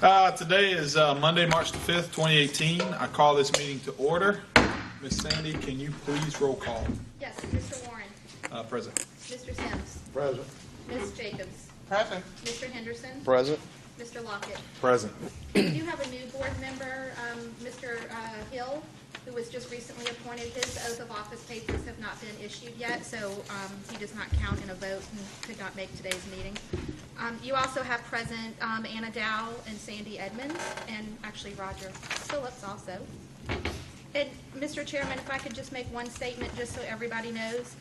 Today is Monday, March the 5th, 2018. I call this meeting to order. Ms. Sandy, can you please roll call? Yes, Mr. Warren. Present. Mr. Sims. Present. Ms. Jacobs. Present. Mr. Henderson. Present. Mr. Lockett. Present. We do have a new board member, Mr. Hill, who was just recently appointed. His oath of office papers have not been issued yet, so he does not count in a vote and could not make today's meeting. You also have present Anna Dow and Sandy Edmonds, and actually Roger Phillips also. And Mr. Chairman, if I could just make one statement just so everybody knows.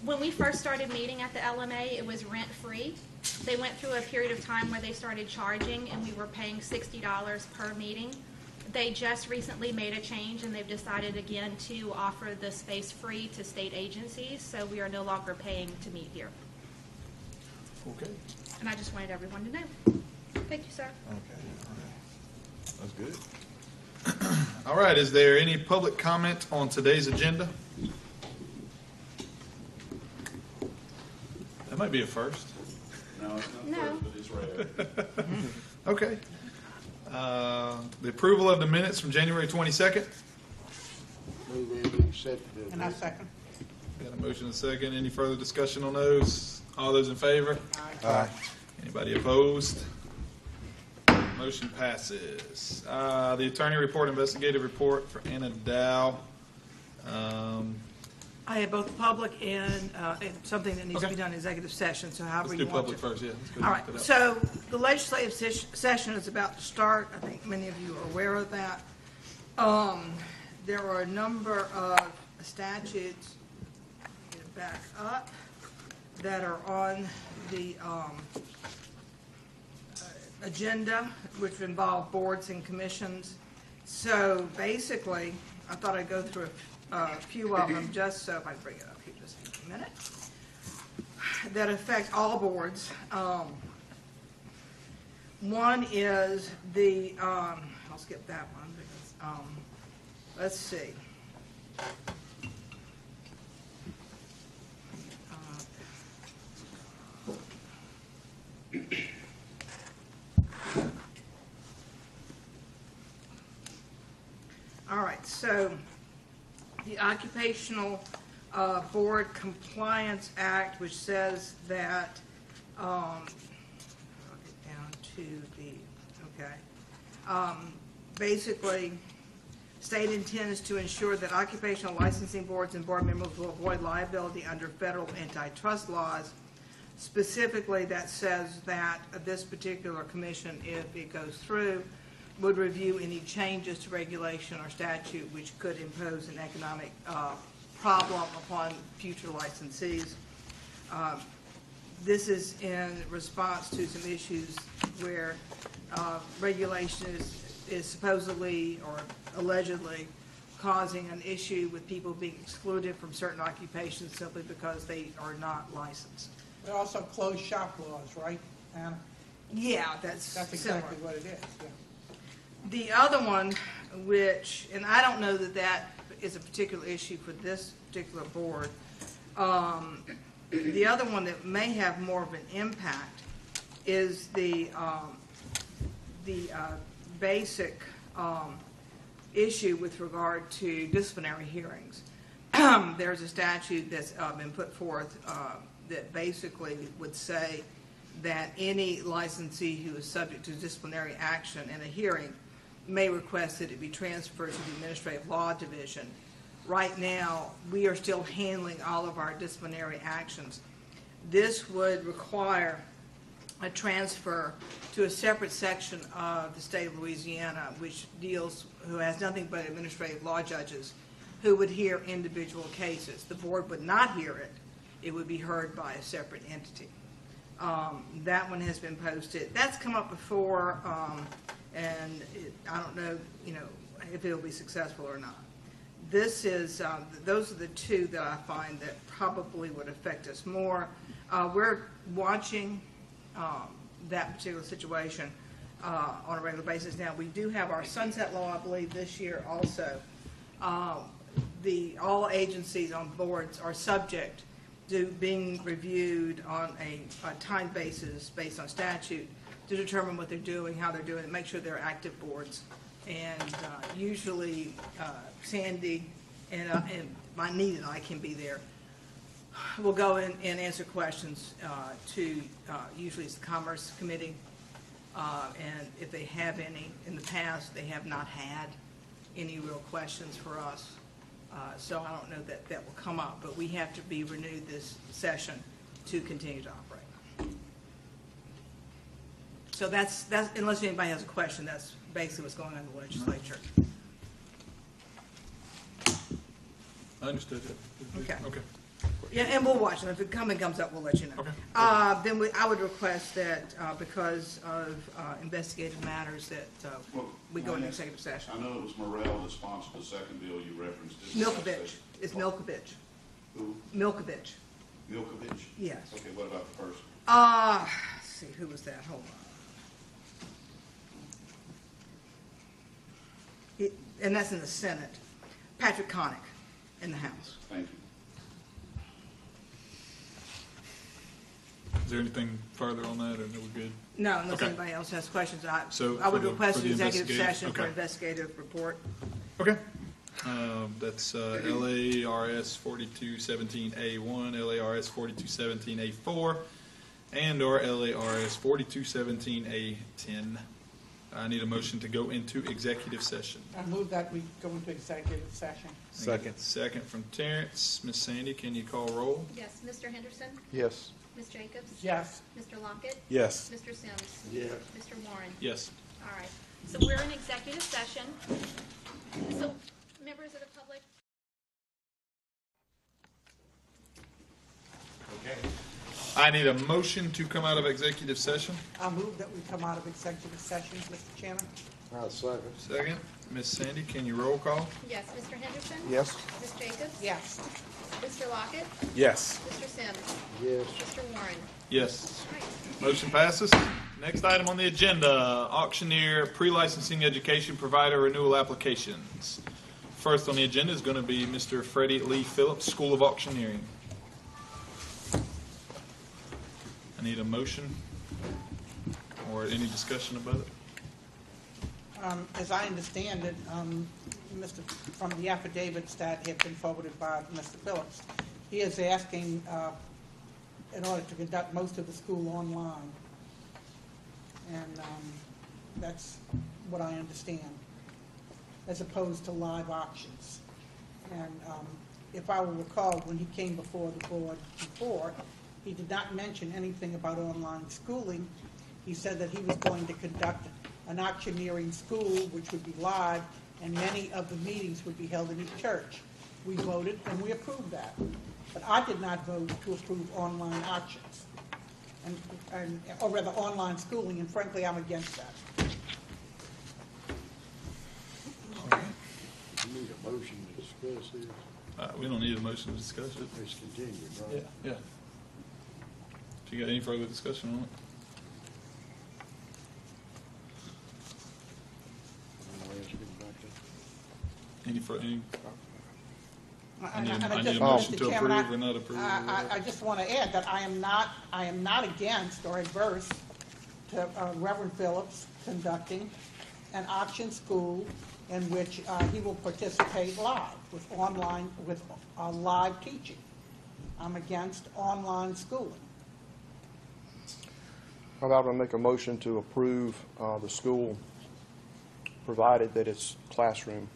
When we first started meeting at the LMA, it was rent-free. They went through a period of time where they started charging, and we were paying $60 per meeting. They just recently made a change, and they've decided again to offer the space free to state agencies, so we are no longer paying to meet here. Okay. And I just wanted everyone to know. Thank you, sir. Okay. All right. That's good. All right. Is there any public comment on today's agenda? That might be a first. No, it's not No. first, but it's rare. Okay. The approval of the minutes from January 22nd. Move that we accept the. And I second. Got a motion and a second. Any further discussion on those? All those in favor? Aye. Anybody opposed? Motion passes. The attorney report, investigative report for Anna Dow. I have both public and something that needs to be Okay. done in executive session, so however Let's you do want public to. first, yeah. Let's go All knock right, that out. so the legislative session is about to start. I think many of you are aware of that. There are a number of statutes, get it back up, that are on the agenda, which involve boards and commissions. So basically, I thought I'd go through a few of them, just so if I bring it up here just a minute, that affect all boards. One is the, I'll skip that one because, let's see. All right, so the Occupational Board Compliance Act, which says that, I'll get down to the, okay. Basically, state intends to ensure that occupational licensing boards and board members will avoid liability under federal antitrust laws. Specifically, that says that this particular commission, if it goes through, would review any changes to regulation or statute which could impose an economic problem upon future licensees. This is in response to some issues where regulation is supposedly or allegedly causing an issue with people being excluded from certain occupations simply because they are not licensed. There are also closed shop laws, right, Anna? Yeah, that's That's similar. exactly what it is, yeah. The other one, which, and I don't know that that is a particular issue for this particular board, the other one that may have more of an impact is the basic issue with regard to disciplinary hearings. There's a statute that's been put forth that basically would say that any licensee who is subject to disciplinary action in a hearing may request that it be transferred to the Administrative Law Division. Right now, we are still handling all of our disciplinary actions. This would require a transfer to a separate section of the state of Louisiana, which who has nothing but administrative law judges who would hear individual cases. The board would not hear it. It would be heard by a separate entity. That one has been posted. That's come up before, and I don't know, if it'll be successful or not. This is, those are the two that I find that probably would affect us more. We're watching that particular situation on a regular basis. Now, we do have our sunset law, I believe, this year also. All agencies on boards are subject to being reviewed on a time basis based on statute to determine what they're doing, how they're doing it, make sure they're active boards. And usually Sandy and Nita and I can be there. We'll go in and answer questions to, usually it's the Commerce Committee. And if they have any, in the past, they have not had any real questions for us. So I don't know that that will come up, but we have to be renewed this session to continue to operate. So that's unless anybody has a question, that's basically what's going on in the legislature. I understood it. Okay. Okay. Yeah, and we'll watch them. If it comes up, we'll let you know. Okay. Then I would request that because of investigative matters that we go into executive session. I know it was Morrell that sponsored the second bill you referenced. Milkovich. It's Milkovich. Who? Milkovich. Milkovich? Yes. Okay, what about the person? Let's see, who was that? Hold on. And that's in the Senate. Patrick Connick in the House. Thank you. Is there anything further on that, or are we good? No, unless Okay. anybody else has questions. So I would for request the an executive investigative- session for okay. investigative report. Okay. That's LARS 4217A1, LARS 4217A4, and or LARS 4217A10. I need a motion to go into executive session. I move that we go into executive session. Second. Second from Terrence. Miss Sandy, can you call roll? Yes, Mr. Henderson? Yes. Ms. Jacobs? Yes. Mr. Lockett? Yes. Mr. Sims? Yes. Mr. Warren? Yes. All right, so we're in executive session. So, members of the public? Okay. I need a motion to come out of executive session. I move that we come out of executive session, Mr. Chairman. I'll second. Second. Miss Sandy, can you roll call? Yes, Mr. Henderson? Yes. Ms. Jacobs? Yes. Mr. Lockett? Yes. Mr. Sims? Yes. Mr. Warren? Yes. All right. Motion passes. Next item on the agenda, auctioneer pre-licensing education provider renewal applications. First on the agenda is going to be Mr. Freddie Lee Phillips, School of Auctioneering. I need a motion or any discussion about it. As I understand it, from the affidavits that have been forwarded by Mr. Phillips, he is asking in order to conduct most of the school online. And that's what I understand, as opposed to live auctions. And if I will recall, when he came before the board before, he did not mention anything about online schooling. He said that he was going to conduct an auctioneering school, which would be live, and many of the meetings would be held in each church. We voted and we approved that. But I did not vote to approve online auctions, or rather online schooling, and frankly, I'm against that. You need a motion to discuss this. We don't need a motion to discuss it. It's continued, right? Yeah. If you got any further discussion on it? I'll ask him about that. Any I need And a just, motion Mr. to Chairman, approve or not approve. I just want to add that I am not against or adverse to Reverend Phillips conducting an auction school in which he will participate live with live teaching. I'm against online schooling. How about I make a motion to approve the school, provided that it's classroom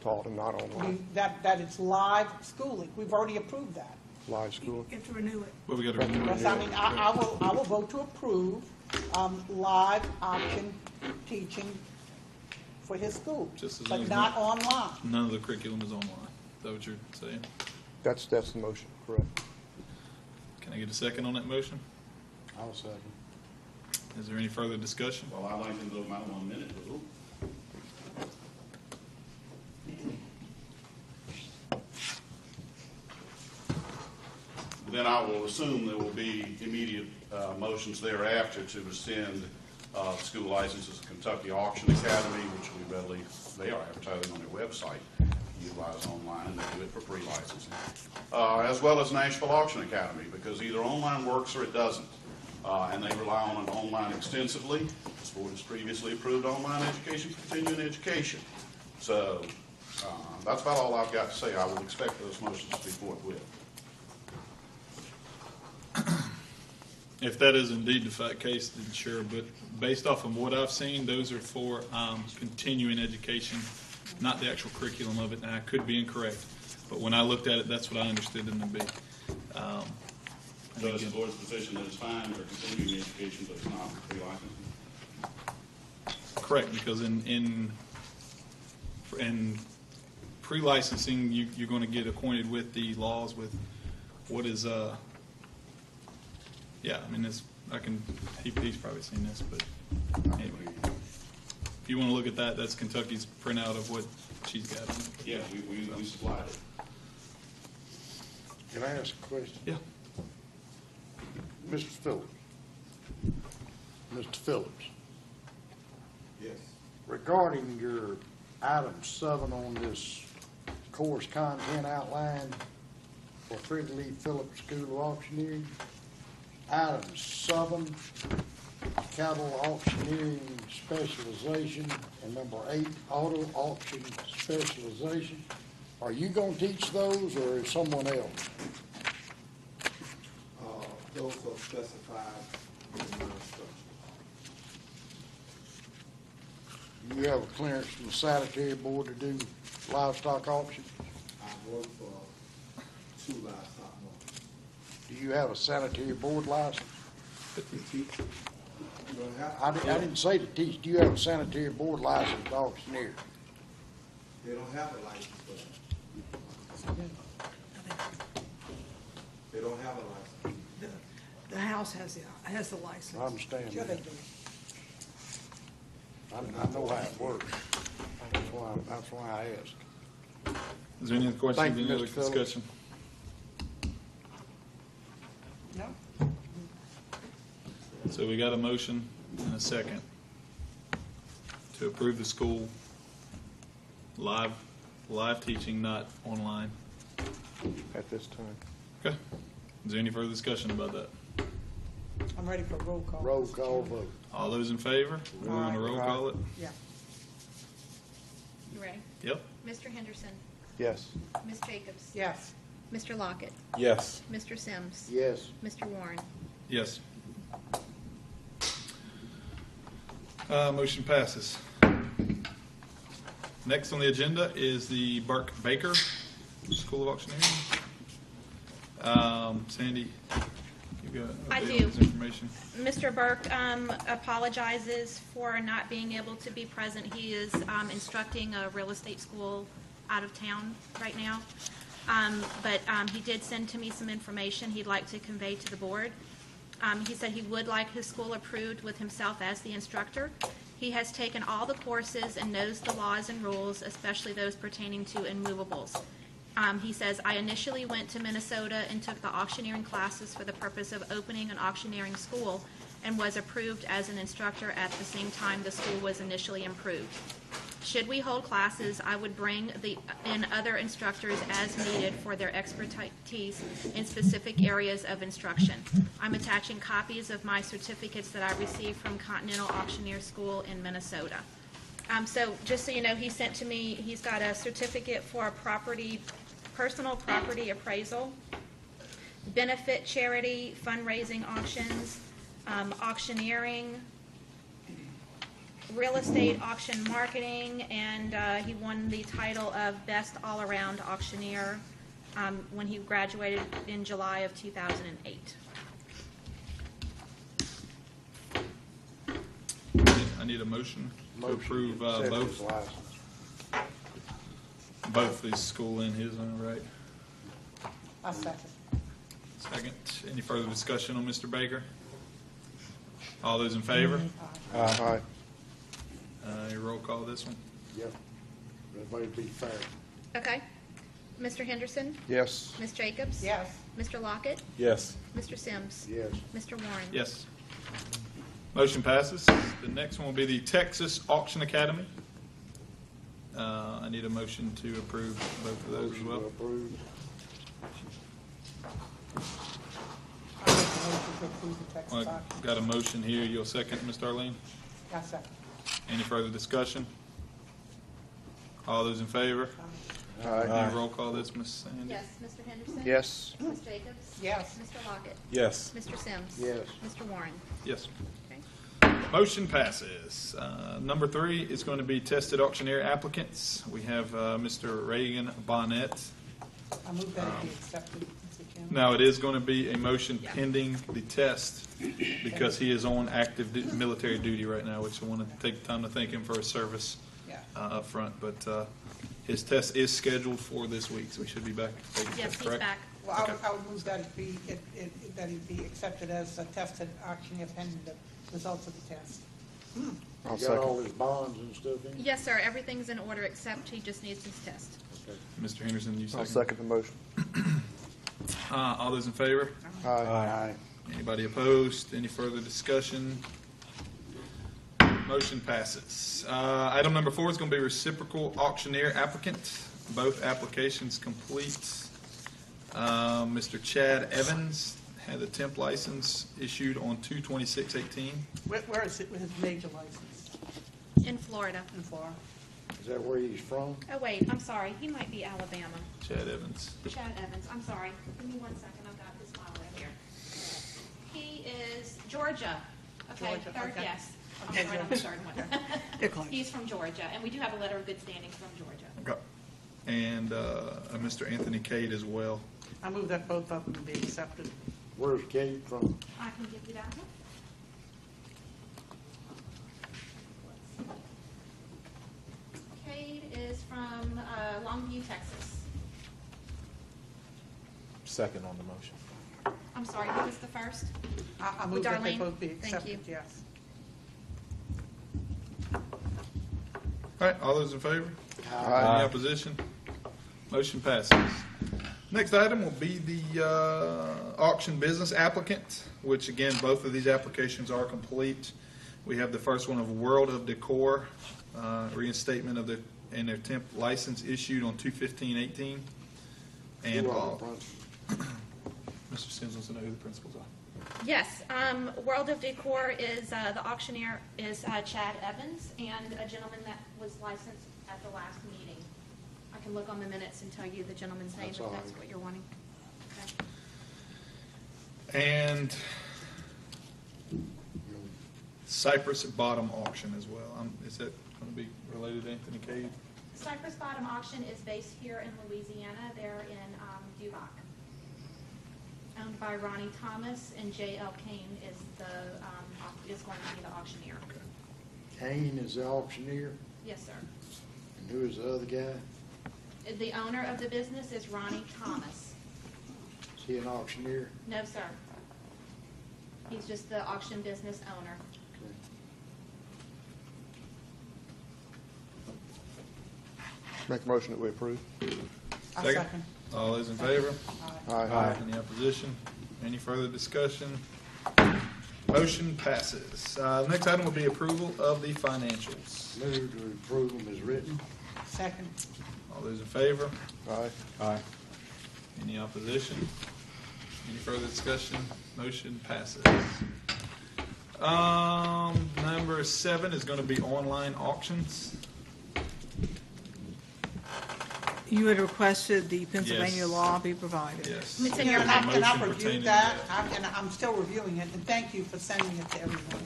taught and not online, That it's live schooling. We've already approved that. live school? You have to renew it. Well, we got to renew Yes, it. I mean, I will vote to approve live auction teaching for his school, Just as long but as not online. None of the curriculum is online. Is that what you're saying? That's the motion, correct? Can I get a second on that motion? I'll second. Is there any further discussion? Well, I'd like to go my 1 minute rule. Then I will assume there will be immediate motions thereafter to rescind school licenses of Kentucky Auction Academy, which they are advertising on their website, utilize online, and they do it for pre-licensing, as well as Nashville Auction Academy, because either online works or it doesn't. and they rely on it online extensively. This board has previously approved online education for continuing education. So that's about all I've got to say. I would expect those motions to be forthwith. If that is indeed the fact case, then sure, but based off of what I've seen, those are for continuing education, not the actual curriculum of it. Now, I could be incorrect, but when I looked at it, that's what I understood them to be. So it's the board's position that it's fine for continuing education, but it's not for pre-licensing? Correct, because in pre-licensing, you're going to get acquainted with the laws, with what is, yeah, I mean, he's probably seen this, but anyway. If you want to look at that, that's Kentucky's printout of what she's got. Yeah, we supplied it. Can I ask a question? Yeah. Mr. Phillips. Mr. Phillips, Yes. regarding your item 7 on this course content outline for Freddie Lee Phillips School of Auctioneering, item 7, cattle auctioneering specialization, and number 8, auto auction specialization. Are you going to teach those, or is someone else? Those are specified in my instructions. Do you have a clearance from the sanitary board to do livestock auction? I work for 2 livestock markets. Do you have a sanitary board license? You don't have, I didn't say to teach. Do you have a sanitary board license to auctioneer? they don't have a license for that. They don't have a license. The house has the license. I understand Sure they that. do. I know how it works. That's why I asked. Is there any other questions, Thank you, any other Mr. Phillips. discussion? No? So we got a motion and a second to approve the school live teaching, not online. At this time. Okay. Is there any further discussion about that? I'm ready for roll call. Roll call vote. All those in favor? We want to roll call it? Yeah. You ready? Yep. Mr. Henderson, Yes. Ms. Jacobs, Yes. Mr. Lockett, Yes. Mr. Sims, Yes. Mr. Warren. Yes. Motion passes. Next on the agenda is the Burke Baker School of Auctioneering. Sandy, you got I update on do. this information? Mr. Burke apologizes for not being able to be present. He is instructing a real estate school out of town right now. But he did send to me some information he'd like to convey to the board. He said he would like his school approved with himself as the instructor. He has taken all the courses and knows the laws and rules, especially those pertaining to immovables. He says, I initially went to Minnesota and took the auctioneering classes for the purpose of opening an auctioneering school and was approved as an instructor at the same time the school was initially approved. Should we hold classes, I would bring in other instructors as needed for their expertise in specific areas of instruction. I'm attaching copies of my certificates that I received from Continental Auctioneer School in Minnesota. So just so you know, he sent to me, he's got a certificate for a personal property appraisal, benefit charity, fundraising auctions, auctioneering, real estate auction marketing, and he won the title of Best All-Around Auctioneer when he graduated in July of 2008. I need a motion to Motion approve to accept his both license. his school and his own, right? I second. Second. Any further discussion on Mr. Baker? All those in favor? Aye. Roll call this one. Yep. Everybody be fair. Okay. Mr. Henderson? Yes. Ms. Jacobs? Yes. Mr. Lockett? Yes. Mr. Sims? Yes. Mr. Warren? Yes. Motion passes. The next one will be the Texas Auction Academy. I need a motion to approve both of those as Motion well. to approve. I make a motion to approve the Texas Well, auction. got a motion here. You'll second, Ms. Darlene? Yes, second. Any further discussion? All those in favor? Any roll call this, Ms. Sandy? Yes, Mr. Henderson? Yes. Ms. Jacobs? Yes. Mr. Lockett? Yes. Mr. Sims? Yes. Mr. Warren? Yes. Okay. Motion passes. Number 3 is going to be tested auctioneer applicants. We have Mr. Reagan Bonnet. I move that it be accepted, Mr. Chairman. Now, it is going to be a motion Yeah. pending the test because he is on active military duty right now, which I want to take the time to thank him for his service Yeah. up front. But his test is scheduled for this week, so he should be back. Yes, he's Correct? back. Well, I would move that that it be accepted as a tested auctioneer pending the results of the test. I'll You got all second. his bonds and stuff in? Yes, sir, everything's in order except he just needs his test. Okay. Mr. Henderson, you I'll second? second the motion. All those in favor? Aye. Aye. Anybody opposed? Any further discussion? Motion passes. Item number 4 is going to be reciprocal auctioneer applicant. Both applications complete. Mr. Chad Evans had the temp license issued on 2/26/18. Where is it with his major license? In Florida. In Florida? Is that where he's from? Oh, wait, I'm sorry, he might be Alabama. Chad Evans. Chad Evans, I'm sorry. Give me 1 second, I've got his file right here. He is Georgia. Okay, Georgia, third okay. yes. I'm Okay, sorry, I'm the third one. They're close. He's from Georgia, and we do have a letter of good standing from Georgia. Okay. And Mr. Anthony Cade as well. I move that both of them be accepted. Where's Kate from? I can give you that one. Cade is from Longview, Texas. Second on the motion. I'm sorry, who was the first? I move that they Darlene? both be Thank accepted, you. yes. All right, all those in favor? Aye. Any opposition? Motion passes. Next item will be the auction business applicant, which again, both of these applications are complete. We have the first one of World of Decor, reinstatement of their temp license issued on 2/15/18. And Who are the principals? Mr. Sims wants to know who the principals are. Yes, World of Decor is, the auctioneer is Chad Evans, and a gentleman that was licensed at the last meeting. I can look on the minutes and tell you the gentleman's name That's if all that's right. what you're wanting. Okay. And Cypress Bottom Auction as well. Is that going to be related to Anthony Cade? Cypress Bottom Auction is based here in Louisiana. They're in Duboc. Owned by Ronnie Thomas, and J.L. Kane is is going to be the auctioneer. Kane is the auctioneer, Yes, sir. and who is the other guy? The owner of the business is Ronnie Thomas. Is he an auctioneer? No, sir. He's just the auction business owner. Okay. Make a motion that we approve. I Second. second. All those in favor? Aye. Any opposition? Any further discussion? Motion passes. Next item will be approval of the financials. Move to approve them as written. Second. All those in favor? Aye. Aye. Any opposition? Any further discussion? Motion passes. Number 7 is going to be online auctions. You had requested the Pennsylvania Yes. law be provided. Yes. It's in your And I've Motion reviewed pertaining to that, that. and I'm still reviewing it, and thank you for sending it to everyone.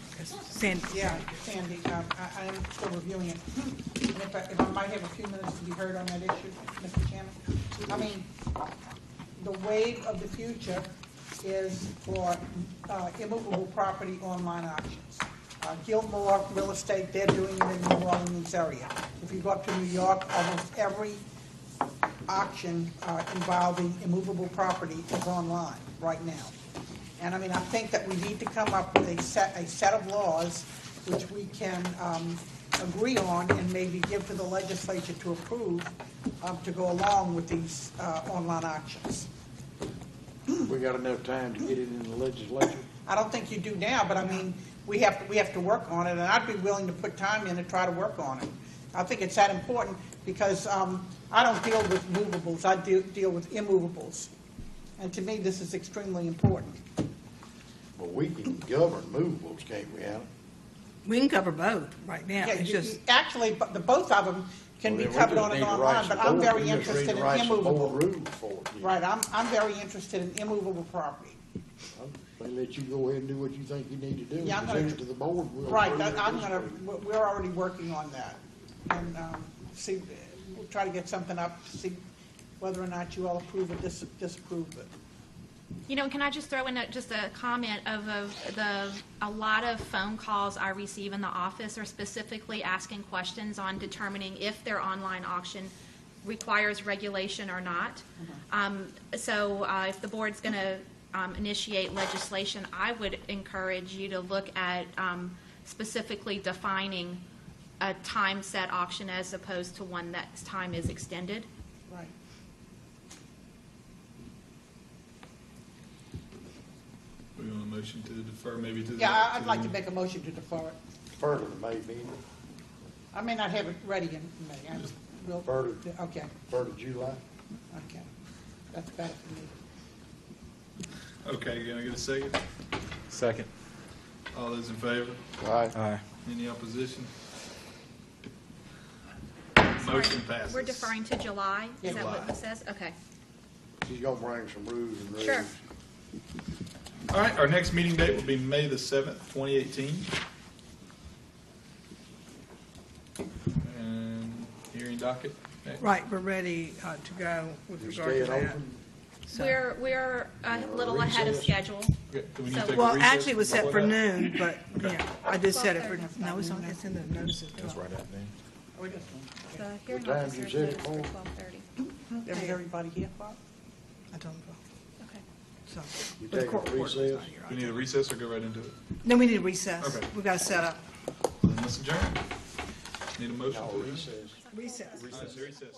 Sandy. Yeah, Sandy, I am still reviewing it. And if I might have a few minutes to be heard on that issue, Mr. Chairman. I mean, the wave of the future is for immovable property online auctions. Gilmore Real Estate, they're doing it in the New Orleans area. If you go up to New York, almost every auction involving immovable property is online right now. And I mean, I think that we need to come up with a set of laws which we can agree on and maybe give to the legislature to approve to go along with these online auctions. We got enough time to get it in the legislature? I don't think you do now, but I mean, we have to work on it, and I'd be willing to put time in to try to work on it. I think it's that important because I don't deal with movables, I deal with immovables. And to me, this is extremely important. But we can govern movables, can't we, Alan? We can cover both right now. Yeah, It's just, actually, but the both of them can be Well, then we covered just on need and to online, write but some I'm board- very we just need interested to in write some board immovable. rules for it. Yeah. Right, I'm very interested in immovable property. They let you go ahead and do what you think you need to do. Yeah, I'm Present gonna- it to the board. We'll Right, approve it, I'm gonna, disapprove it. we're already working on that. And, see, we'll try to get something up, see whether or not you all approve or disapprove it. You know, can I just throw in just a comment of a lot of phone calls I receive in the office are specifically asking questions on determining if their online auction requires regulation or not. So if the board's going to initiate legislation, I would encourage you to look at specifically defining a time-set auction as opposed to one that time is extended. Right. We want a motion to defer maybe to the. Yeah, I'd like to the- make a motion to defer it. Further to May meeting, I may not have it ready in May. We'll- Further. Okay, further July. okay. That's better for me. Okay, can I get a second? Second. All those in favor? Aye. Aye. Any opposition? Sorry, Motion passes. We're deferring to July? Is that what July. this says? Okay. She's gonna bring some rules and regs. Sure. All right, our next meeting date will be May the 7th, 2018. And hearing docket. next. right, we're ready to go with You regard to staying that. open? So- We're a little ahead of Recess? schedule. Okay, do we need to So- take a Well, recess actually, it was set before for that? noon, but, yeah, I did set it for, 12:30. no, it's in the notice at That's 12. right at noon. The hearing What time officer you is set it noticed for for? 12:30. Is everybody here, Bob? I told him, Okay. so. You but the take a court reporter's recess? not here. We need a recess or go right into it? No, we need a recess. Okay. We got to set up. Then let's adjourn. Need a motion? No, to adjourn? recess. Recess. Recess.